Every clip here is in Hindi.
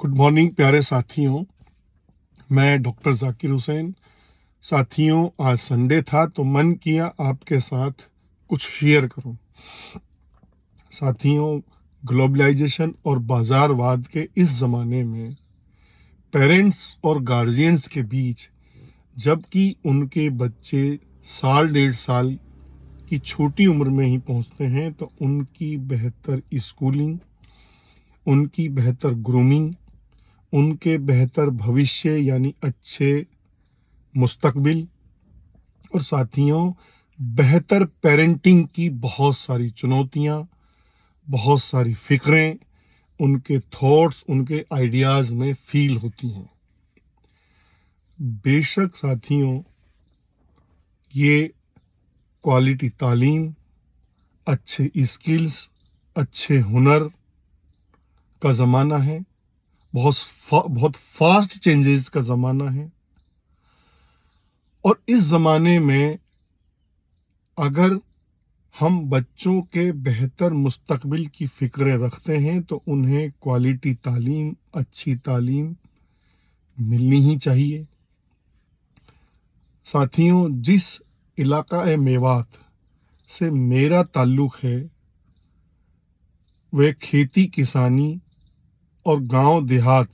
गुड मॉर्निंग प्यारे साथियों। मैं डॉक्टर जाकिर हुसैन। साथियों, आज संडे था तो मन किया आपके साथ कुछ शेयर करूं। साथियों, ग्लोबलाइजेशन और बाजारवाद के इस ज़माने में पेरेंट्स और गार्जियंस के बीच जबकि उनके बच्चे साल डेढ़ साल की छोटी उम्र में ही पहुंचते हैं तो उनकी बेहतर स्कूलिंग, उनकी बेहतर ग्रूमिंग, उनके बेहतर भविष्य यानी अच्छे मुस्तकबिल और साथियों बेहतर पेरेंटिंग की बहुत सारी चुनौतियाँ, बहुत सारी फ़िक्रें, उनके थॉट्स, उनके आइडियाज़ में फ़ील होती हैं। बेशक साथियों, ये क्वालिटी तालीम, अच्छे स्किल्स, अच्छे हुनर का ज़माना है। बहुत फास्ट चेंजेस का ज़माना है और इस ज़माने में अगर हम बच्चों के बेहतर मुस्तकबिल की फ़िक्रें रखते हैं तो उन्हें क्वालिटी तालीम, अच्छी तालीम मिलनी ही चाहिए। साथियों, जिस इलाका मेवात से मेरा ताल्लुक़ है वह खेती किसानी और गांव देहात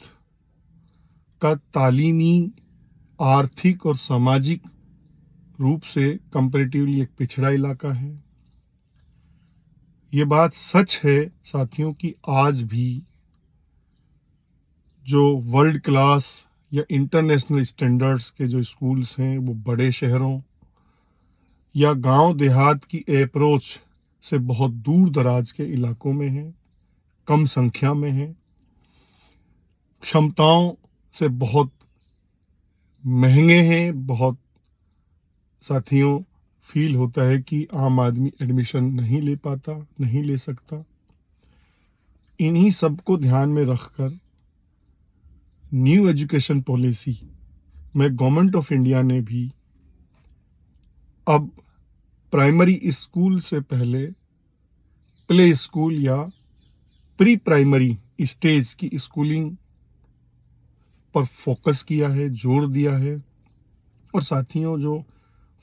का तालीमी, आर्थिक और सामाजिक रूप से कंपैरेटिवली एक पिछड़ा इलाका है। ये बात सच है साथियों कि आज भी जो वर्ल्ड क्लास या इंटरनेशनल स्टैंडर्ड्स के जो स्कूल्स हैं वो बड़े शहरों या गांव देहात की अप्रोच से बहुत दूर दराज के इलाकों में हैं, कम संख्या में हैं, क्षमताओं से बहुत महंगे हैं। बहुत साथियों फील होता है कि आम आदमी एडमिशन नहीं ले पाता, नहीं ले सकता। इन्हीं सबको ध्यान में रखकर न्यू एजुकेशन पॉलिसी में गवर्नमेंट ऑफ इंडिया ने भी अब प्राइमरी स्कूल से पहले प्ले स्कूल या प्री प्राइमरी स्टेज की स्कूलिंग पर फोकस किया है, जोर दिया है। और साथियों, जो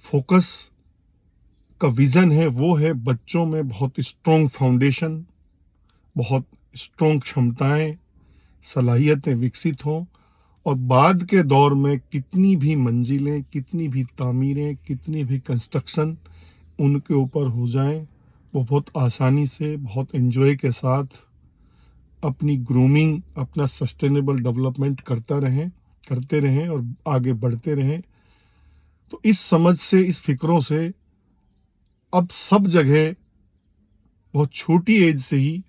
फोकस का विज़न है वो है बच्चों में बहुत स्ट्रॉन्ग फाउंडेशन, बहुत स्ट्रॉन्ग क्षमताएं, सलाहियतें विकसित हों और बाद के दौर में कितनी भी मंजिलें, कितनी भी तामीरें, कितनी भी कंस्ट्रक्शन उनके ऊपर हो जाएं, वो बहुत आसानी से, बहुत एंजॉय के साथ अपनी ग्रूमिंग, अपना सस्टेनेबल डेवलपमेंट करते रहें और आगे बढ़ते रहें। तो इस समझ से, इस फिक्रों से अब सब जगह बहुत छोटी एज से ही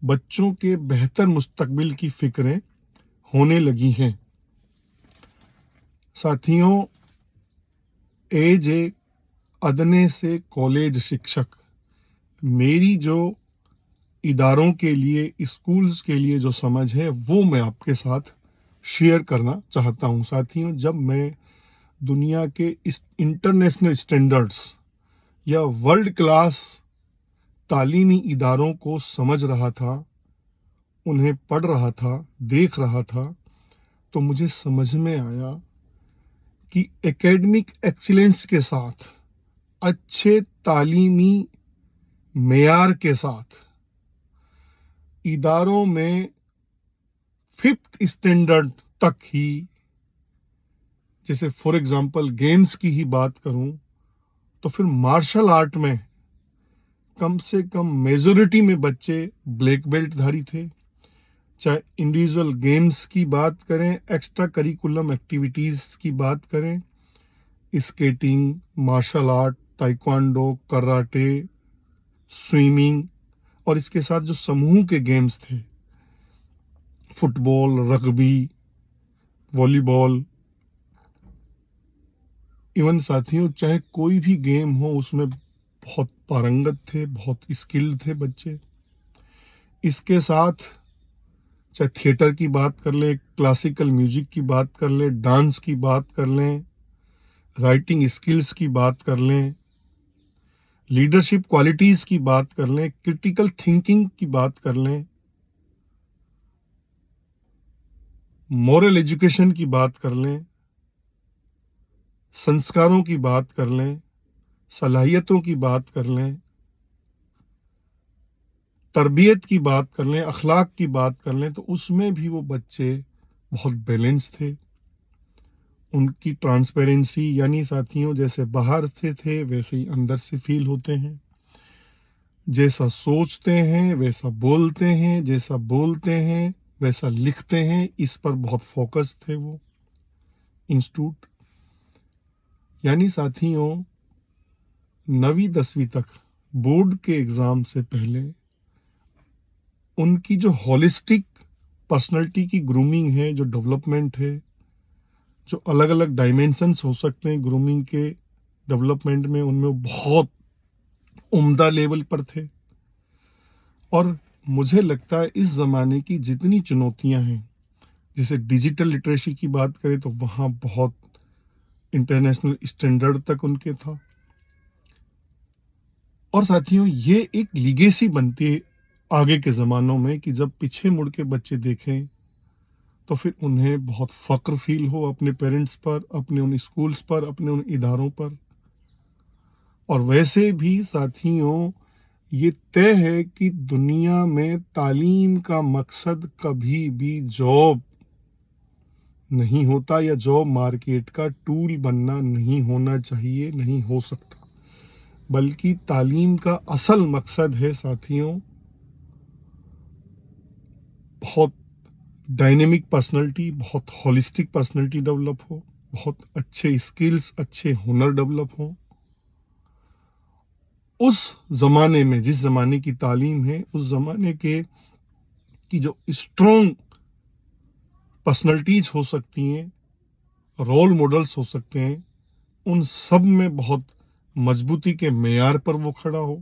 बच्चों के बेहतर मुस्तकबिल की फिक्रें होने लगी हैं। साथियों, एज ए अदने से कॉलेज शिक्षक, मेरी जो इदारों के लिए, स्कूल्स के लिए जो समझ है वो मैं आपके साथ शेयर करना चाहता हूं। साथियों, जब मैं दुनिया के इस इंटरनेशनल स्टैंडर्ड्स या वर्ल्ड क्लास तालीमी इदारों को समझ रहा था, उन्हें पढ़ रहा था, देख रहा था, तो मुझे समझ में आया कि एकेडमिक एक्सीलेंस के साथ, अच्छे तालीमी मेयार के साथ इदारों में 5th स्टैंडर्ड तक ही, जैसे फॉर एग्जांपल गेम्स की ही बात करूं तो फिर मार्शल आर्ट में कम से कम मेजॉरिटी में बच्चे ब्लैक बेल्ट धारी थे। चाहे इंडिविजुअल गेम्स की बात करें, एक्स्ट्रा करिकुलम एक्टिविटीज़ की बात करें, skating, martial art, taekwondo, karate, swimming और इसके साथ जो समूह के गेम्स थे, फुटबॉल, रग्बी, वॉलीबॉल, इवन साथियों चाहे कोई भी गेम हो उसमें बहुत पारंगत थे, बहुत स्किल्ड थे बच्चे। इसके साथ चाहे थिएटर की बात कर लें, क्लासिकल म्यूजिक की बात कर लें, डांस की बात कर लें, राइटिंग स्किल्स की बात कर लें, लीडरशिप क्वालिटीज़ की बात कर लें, क्रिटिकल थिंकिंग की बात कर लें, मॉरल एजुकेशन की बात कर लें, संस्कारों की बात कर लें, सलाहियतों की बात कर लें, तरबियत की बात कर लें, अखलाक की बात कर लें, तो उसमें भी वो बच्चे बहुत बैलेंस थे। उनकी ट्रांसपेरेंसी यानी साथियों जैसे बाहर से थे वैसे ही अंदर से फील होते हैं। जैसा सोचते हैं वैसा बोलते हैं, जैसा बोलते हैं वैसा लिखते हैं, इस पर बहुत फोकस थे वो इंस्टीट्यूट। यानी साथियों 9वीं 10वीं तक बोर्ड के एग्जाम से पहले उनकी जो होलिस्टिक पर्सनालिटी की ग्रूमिंग है, जो डेवलपमेंट है, जो अलग अलग डायमेंशंस हो सकते हैं ग्रूमिंग के डेवलपमेंट में, उनमें वो बहुत उम्दा लेवल पर थे। और मुझे लगता है इस ज़माने की जितनी चुनौतियां हैं, जैसे डिजिटल लिटरेसी की बात करें तो वहाँ बहुत इंटरनेशनल स्टैंडर्ड तक उनके था। और साथियों ये एक लीगेसी बनती है आगे के ज़मानों में कि जब पीछे मुड़ के बच्चे देखें तो फिर उन्हें बहुत फ़क्र फील हो अपने पेरेंट्स पर, अपने उन स्कूल्स पर, अपने उन इदारों पर। और वैसे भी साथियों ये तय है कि दुनिया में तालीम का मकसद कभी भी जॉब नहीं होता, या जॉब मार्केट का टूल बनना नहीं होना चाहिए, नहीं हो सकता। बल्कि तालीम का असल मकसद है साथियों बहुत डायनेमिक पर्सनालिटी, बहुत होलिस्टिक पर्सनालिटी डेवलप हो, बहुत अच्छे स्किल्स, अच्छे हुनर डेवलप हो। उस ज़माने में जिस ज़माने की तालीम है, उस ज़माने के की जो स्ट्रॉन्ग पर्सनालिटीज हो सकती हैं, रोल मॉडल्स हो सकते हैं, उन सब में बहुत मजबूती के मेयार पर वो खड़ा हो,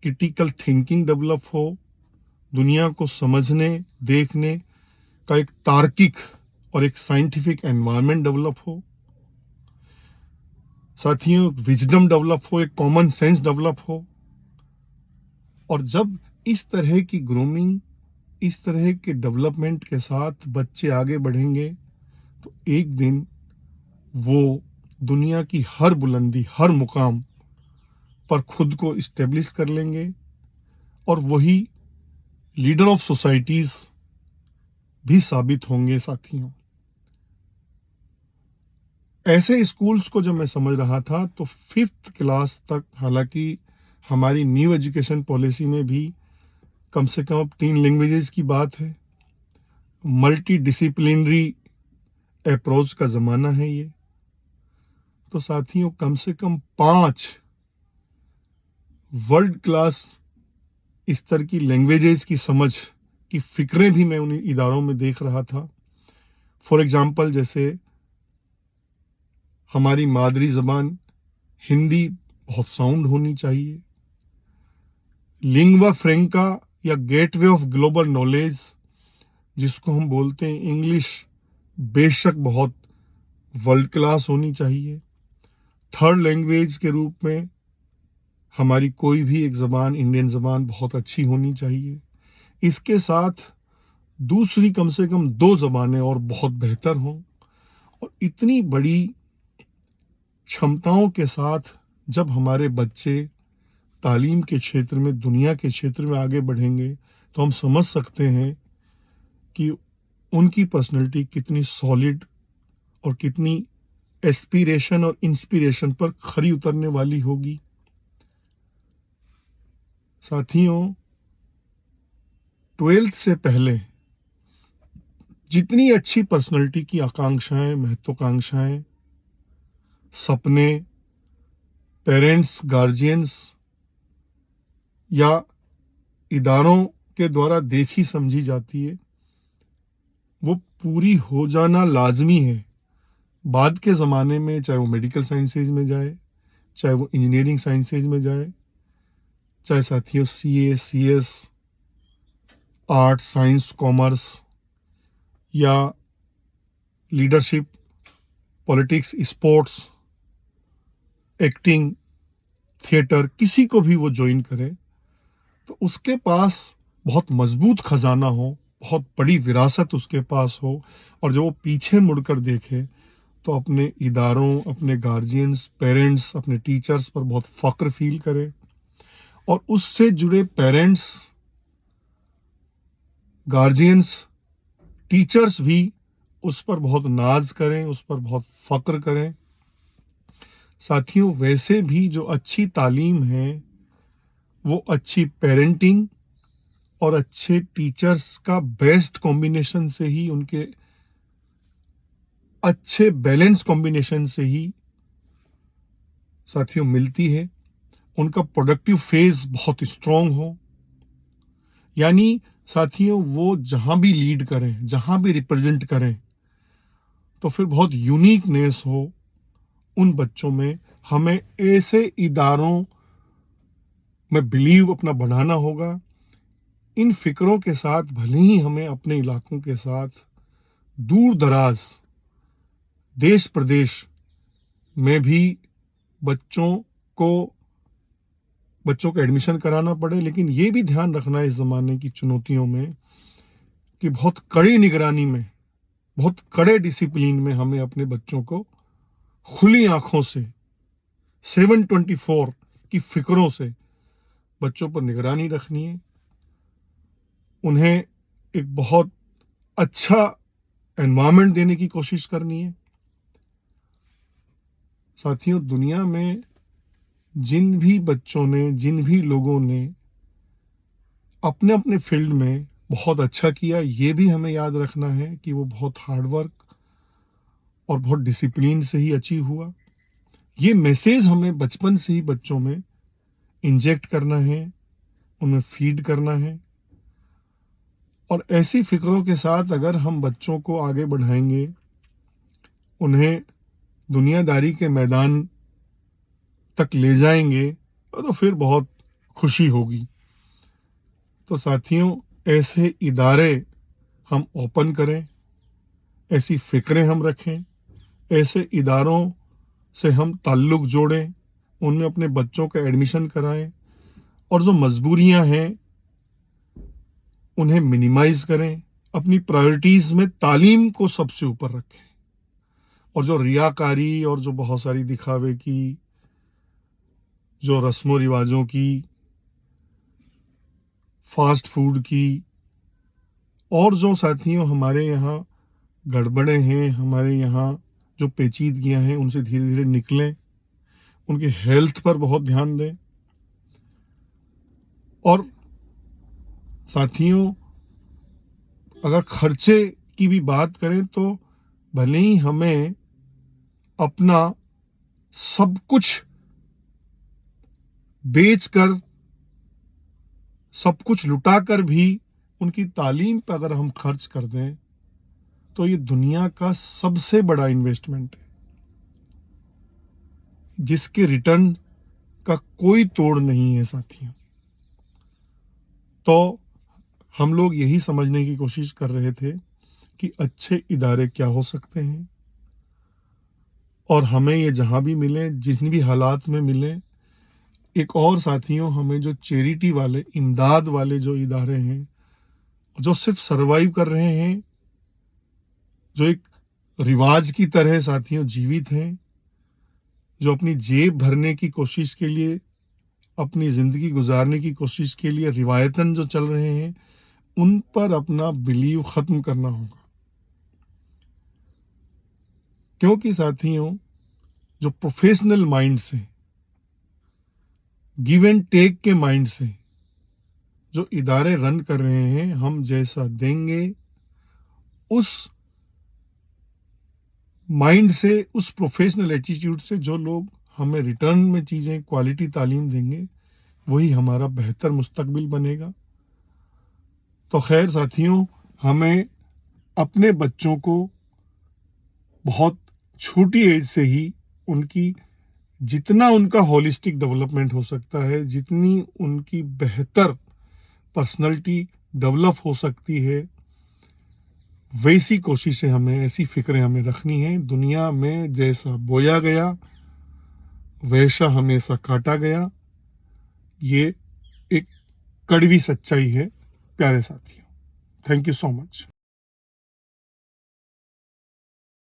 क्रिटिकल थिंकिंग डेवलप हो, दुनिया को समझने देखने का एक तार्किक और एक साइंटिफिक एनवायरनमेंट डेवलप हो, साथियों विजडम डेवलप हो, एक कॉमन सेंस डेवलप हो। और जब इस तरह की ग्रूमिंग, इस तरह के डेवलपमेंट के साथ बच्चे आगे बढ़ेंगे तो एक दिन वो दुनिया की हर बुलंदी, हर मुकाम पर खुद को इस्टेब्लिश कर लेंगे और वही लीडर ऑफ सोसाइटीज भी साबित होंगे साथियों। ऐसे स्कूल्स को जब मैं समझ रहा था तो 5th क्लास तक, हालांकि हमारी न्यू एजुकेशन पॉलिसी में भी कम से कम 3 लैंग्वेजेस की बात है, मल्टी डिसिप्लिनरी अप्रोच का ज़माना है ये, तो साथियों कम से कम 5 वर्ल्ड क्लास स्तर की लैंग्वेजेस की समझ की फिक्रें भी मैं उन इदारों में देख रहा था। फॉर एग्जाम्पल जैसे हमारी मादरी ज़बान हिंदी बहुत साउंड होनी चाहिए, लिंग्वा फ्रेंका या गेटवे ऑफ ग्लोबल नॉलेज जिसको हम बोलते हैं इंग्लिश, बेशक बहुत वर्ल्ड क्लास होनी चाहिए। थर्ड लैंग्वेज के रूप में हमारी कोई भी एक ज़बान, इंडियन ज़बान बहुत अच्छी होनी चाहिए। इसके साथ दूसरी कम से कम 2 ज़बानें और बहुत बेहतर हों। और इतनी बड़ी क्षमताओं के साथ जब हमारे बच्चे तालीम के क्षेत्र में, दुनिया के क्षेत्र में आगे बढ़ेंगे तो हम समझ सकते हैं कि उनकी पर्सनैलिटी कितनी सॉलिड और कितनी एस्पिरेशन और इंस्पिरेशन पर खरी उतरने वाली होगी। साथियों 12th से पहले जितनी अच्छी पर्सनैलिटी की आकांक्षाएं, महत्वाकांक्षाएं, सपने पेरेंट्स, गार्जियंस या इदारों के द्वारा देखी समझी जाती है, वो पूरी हो जाना लाजमी है। बाद के ज़माने में चाहे वो मेडिकल साइंसेज में जाए, चाहे वो इंजीनियरिंग साइंसेज में जाए, चाहे साथियों CA, CS, art, science, commerce या leadership, politics, sports, acting, theatre, किसी को भी वो ज्वाइन करे तो उसके पास बहुत मजबूत खजाना हो बहुत बड़ी विरासत उसके पास हो, और जब वो पीछे मुड़कर देखे तो अपने इदारों, अपने गार्जियंस, पेरेंट्स, अपने टीचर्स पर बहुत फ़ख्र फ़ील करे, और उससे जुड़े पेरेंट्स, गार्जियंस, टीचर्स भी उस पर बहुत नाज़ करें, उस पर बहुत फ़ख्र करें। साथियों, वैसे भी जो अच्छी तालीम है, वो अच्छी पेरेंटिंग और अच्छे टीचर्स का बेस्ट कॉम्बिनेशन से ही, उनके अच्छे बैलेंस कॉम्बिनेशन से ही साथियों मिलती है। उनका प्रोडक्टिव फेज़ बहुत स्ट्रॉन्ग हो, यानी साथियों वो जहाँ भी लीड करें, जहाँ भी रिप्रेजेंट करें, तो फिर बहुत यूनिकनेस हो उन बच्चों में। हमें ऐसे इदारों में बिलीव अपना बढ़ाना होगा। इन फ़िक्रों के साथ भले ही हमें अपने इलाकों के साथ दूर-दराज़, देश-प्रदेश में भी बच्चों को बच्चों का एडमिशन कराना पड़े, लेकिन ये भी ध्यान रखना है इस ज़माने की चुनौतियों में कि बहुत कड़ी निगरानी में, बहुत कड़े डिसिप्लिन में हमें अपने बच्चों को खुली आँखों से 7/24 की फ़िक्रों से बच्चों पर निगरानी रखनी है। उन्हें एक बहुत अच्छा एनवायरनमेंट देने की कोशिश करनी है। साथियों, दुनिया में जिन भी बच्चों ने, जिन भी लोगों ने अपने-अपने फ़ील्ड में बहुत अच्छा किया, ये भी हमें याद रखना है कि वो बहुत हार्ड वर्क और बहुत डिसिप्लिन से ही अचीव हुआ। ये मैसेज हमें बचपन से ही बच्चों में इंजेक्ट करना है, उन्हें फ़ीड करना है, और ऐसी फ़िक्रों के साथ अगर हम बच्चों को आगे बढ़ाएँगे, उन्हें दुनियादारी के मैदान तक ले जाएँगे, तो फिर बहुत खुशी होगी। तो साथियों, ऐसे इदारे हम ओपन करें, ऐसी फ़िक्रें हम रखें, ऐसे इदारों से हम ताल्लुक़ जोड़ें, उनमें अपने बच्चों का एडमिशन कराएँ, और जो मजबूरियाँ हैं, उन्हें मिनिमाइज़ करें। अपनी प्रायोरिटीज़ में तालीम को सबसे ऊपर रखें, और जो रियाकारी और जो बहुत सारी दिखावे की, जो रस्मों-रिवाज़ों की, फ़ास्ट फूड की, और जो साथियों हमारे यहाँ गड़बड़ें हैं, हमारे यहाँ जो पेचीदगियाँ हैं, उनसे धीरे-धीरे निकलें, उनकी हेल्थ पर बहुत ध्यान दें। और साथियों, अगर खर्चे की भी बात करें तो भले ही हमें अपना सब कुछ बेचकर, सब कुछ लुटाकर भी उनकी तालीम पे अगर हम खर्च कर दें, तो ये दुनिया का सबसे बड़ा इन्वेस्टमेंट है, जिसके रिटर्न का कोई तोड़ नहीं है साथियों। तो हम लोग यही समझने की कोशिश कर रहे थे कि अच्छे इदारे क्या हो सकते हैं, और हमें ये जहाँ भी मिलें, जिन भी हालात में मिलें। एक और साथियों, हमें जो चैरिटी वाले, इमदाद वाले जो इदारे हैं, जो सिर्फ़ सर्वाइव कर रहे हैं, जो एक रिवाज की तरह साथियों जीवित हैं, जो अपनी जेब भरने की कोशिश के लिए, अपनी ज़िंदगी गुज़ारने की कोशिश के लिए रिवायतन जो चल रहे हैं, उन पर अपना बिलीव ख़त्म करना होगा। क्योंकि साथियों, जो प्रोफ़ेशनल माइंड से, गिव एंड टेक के माइंड से जो इदारे रन कर रहे हैं, हम जैसा देंगे, उस माइंड से, उस प्रोफ़ेशनल एटीट्यूड से जो लोग हमें रिटर्न में चीज़ें, क्वालिटी तालीम देंगे, वही हमारा बेहतर मुस्तकबिल बनेगा। तो ख़ैर साथियों, हमें अपने बच्चों को बहुत छोटी एज से ही उनकी, जितना उनका होलिस्टिक डेवलपमेंट हो सकता है, जितनी उनकी बेहतर पर्सनैलिटी डेवलप हो सकती है, वैसी कोशिशें हमें, ऐसी फ़िक्रें हमें रखनी हैं। दुनिया में जैसा बोया गया, वैसा हमेशा काटा गया। ये एक कड़वी सच्चाई है प्यारे साथियों। Thank you so much.